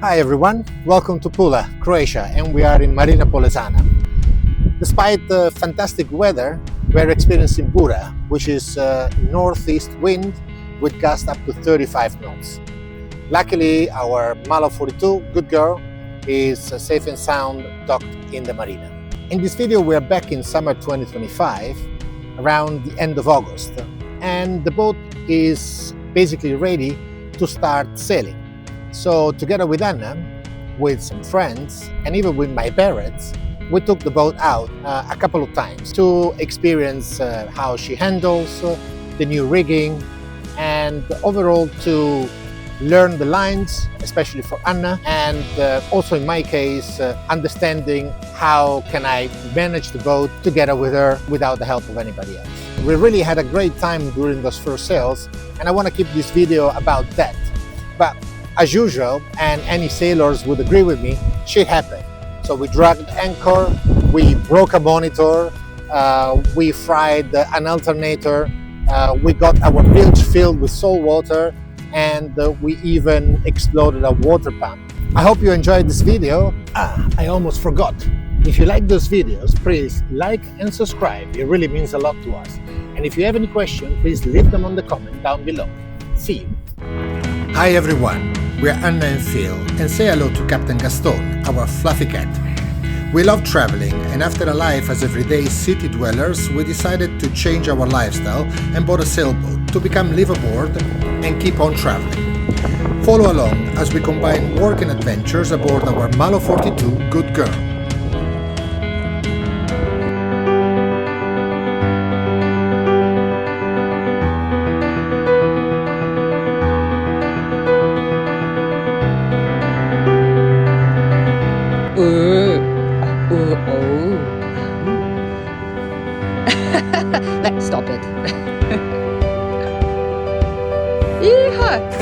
Hi everyone, welcome to Pula, Croatia, and we are in Marina Polesana. Despite the fantastic weather, we're experiencing Bura, which is northeast wind with gusts up to 35 knots. Luckily, our Malo 42, GoodGirl, is safe and sound docked in the marina. In this video, we're back in summer 2025, around the end of August, and the boat is basically ready to start sailing. So together with Anna, with some friends, and even with my parents, we took the boat out a couple of times to experience how she handles the new rigging, and overall to learn the lines, especially for Anna, and also in my case, understanding how can I manage the boat together with her without the help of anybody else. We really had a great time during those first sails, and I want to keep this video about that. But as usual, and any sailors would agree with me, shit happened. So we dragged anchor, we broke a monitor, we fried an alternator, we got our bilge filled with salt water, and we even exploded a water pump. I hope you enjoyed this video. I almost forgot. If you like those videos, please like and subscribe. It really means a lot to us. And if you have any questions, please leave them on the comment down below. See you. Hi everyone, we're Anna and Fil, and say hello to Captain Gastone, our fluffy cat. We love traveling, and after a life as everyday city dwellers, we decided to change our lifestyle and bought a sailboat to become Liveaboard and keep on traveling. Follow along as we combine work and adventures aboard our Malo 42 GoodGirl. Let's stop it. Yeehaw!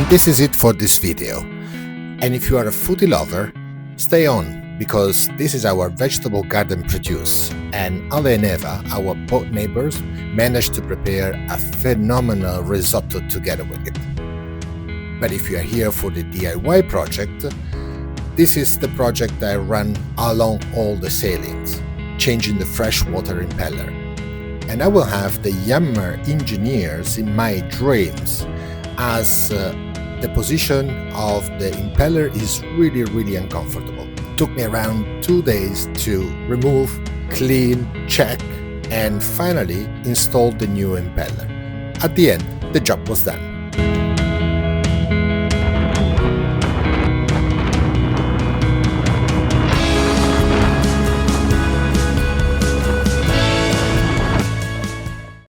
And this is it for this video. And if you are a foodie lover, stay on, because this is our vegetable garden produce, and Ale and Eva, our boat neighbors, managed to prepare a phenomenal risotto together with it. But if you are here for the DIY project, this is the project I run along all the sailings, changing the freshwater impeller. And I will have the Yammer engineers in my dreams, as the position of the impeller is really uncomfortable. It took me around 2 days to remove, clean, check, and finally install the new impeller. At the end, the job was done.